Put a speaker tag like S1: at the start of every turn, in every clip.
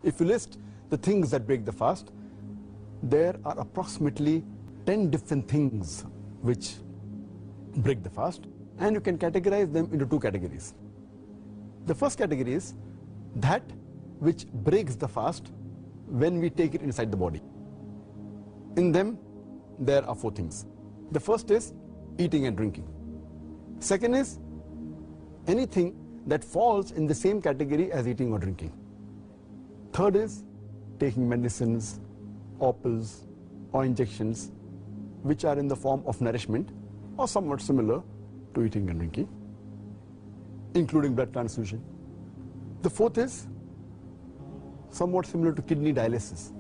S1: If you list the things that break the fast, there are approximately 10 different things which break the fast, and you can categorize them into two categories. The first category is that which breaks the fast when we take it inside the body. In them, there are four things. The first is eating and drinking. Second is anything that falls in the same category as eating or drinking. Third is taking medicines, or pills, or injections, which are in the form of nourishment or somewhat similar to eating and drinking, including blood transfusion. The fourth is somewhat similar to kidney dialysis,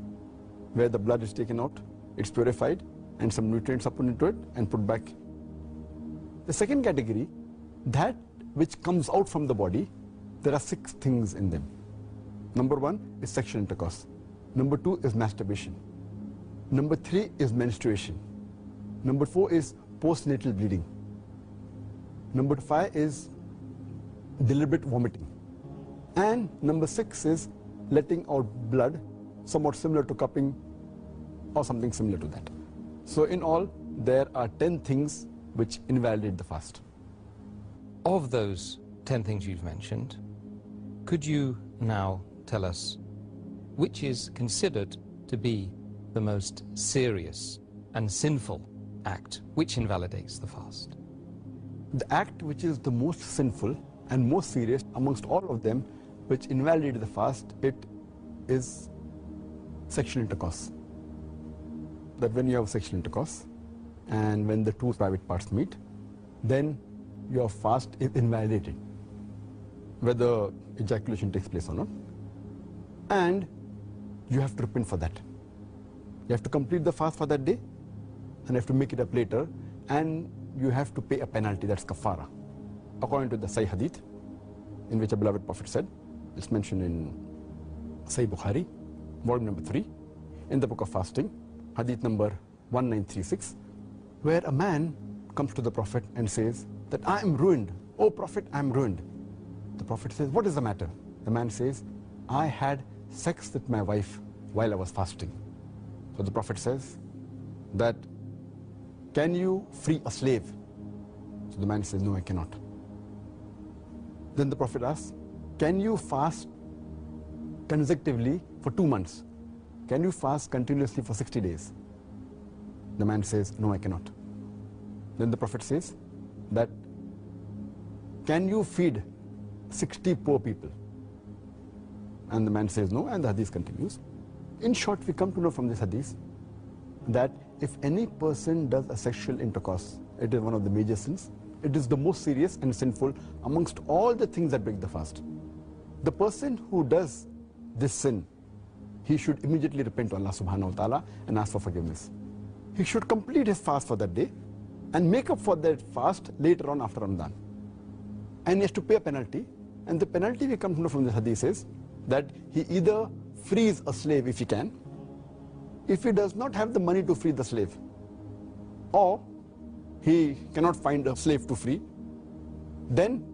S1: where the blood is taken out, it's purified, and some nutrients are put into it and put back. The second category, that which comes out from the body, there are 6 things in them. Number 1 is sexual intercourse. Number 2 is masturbation. Number 3 is menstruation. Number 4 is postnatal bleeding. Number 5 is deliberate vomiting. And number 6 is letting out blood, somewhat similar to cupping or something similar to that. So in all, there are 10 things which invalidate the fast.
S2: Of those 10 things you've mentioned, could you now tell us which is considered to be the most serious and sinful act which invalidates the fast?
S1: The act which is the most sinful and most serious amongst all of them which invalidates the fast, it is sexual intercourse. That when you have sexual intercourse and when the two private parts meet, then your fast is invalidated, whether ejaculation takes place or not. And you have to repent for that. You have to complete the fast for that day, and you have to make it up later, and you have to pay a penalty, that's kafara. According to the Sahih Hadith, in which a beloved Prophet said, it's mentioned in Sahih Bukhari, volume number 3, in the book of fasting, Hadith number 1936, where a man comes to the Prophet and says that I am ruined. Oh Prophet, I am ruined. The Prophet says, what is the matter? The man says, I had sex with my wife while I was fasting. So the Prophet says that, can you free a slave? So the man says, no, I cannot. Then the Prophet asks, can you fast consecutively for 2 months? Can you fast continuously for 60 days? The man says, no, I cannot. Then the Prophet says that, can you feed 60 poor people? And the man says no, and the hadith continues. In short, we come to know from this hadith that if any person does a sexual intercourse, it is one of the major sins. It is the most serious and sinful amongst all the things that break the fast. The person who does this sin, he should immediately repent to Allah subhanahu wa ta'ala and ask for forgiveness. He should complete his fast for that day and make up for that fast later on after Ramadan. And he has to pay a penalty, and the penalty we come to know from the hadith is that he either frees a slave if he can, if he does not have the money to free the slave, or he cannot find a slave to free, then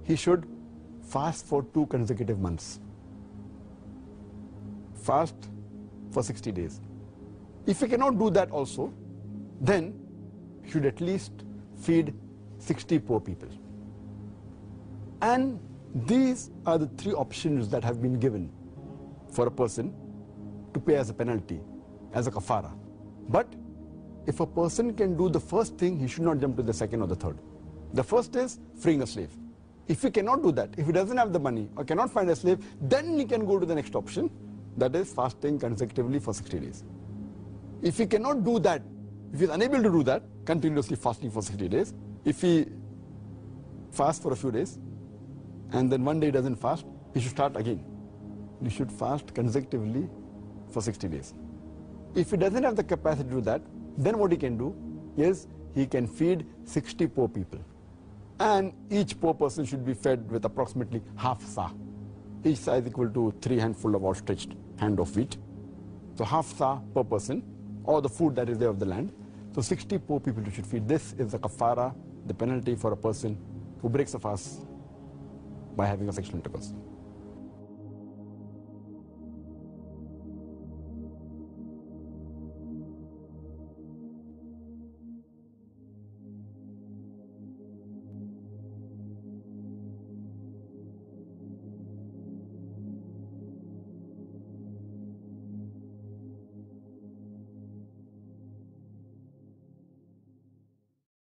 S1: he should fast for 2 consecutive months. Fast for 60 days. If he cannot do that also, then he should at least feed 60 poor people. And these are the 3 options that have been given for a person to pay as a penalty, as a kafara. But if a person can do the first thing, he should not jump to the second or the third. The first is freeing a slave. If he cannot do that, if he doesn't have the money or cannot find a slave, then he can go to the next option, that is fasting consecutively for 60 days. If he cannot do that, if he is unable to do that, continuously fasting for 60 days, if he fasts for a few days, and then one day he doesn't fast, he should start again. He should fast consecutively for 60 days. If he doesn't have the capacity to do that, then what he can do is he can feed 60 poor people. And each poor person should be fed with approximately half sa. Each sa is equal to 3 handfuls of outstretched hand of wheat. So half sa per person, or the food that is there of the land. So 60 poor people you should feed. This is the kafara, the penalty for a person who breaks a fast by having a sexual intercourse.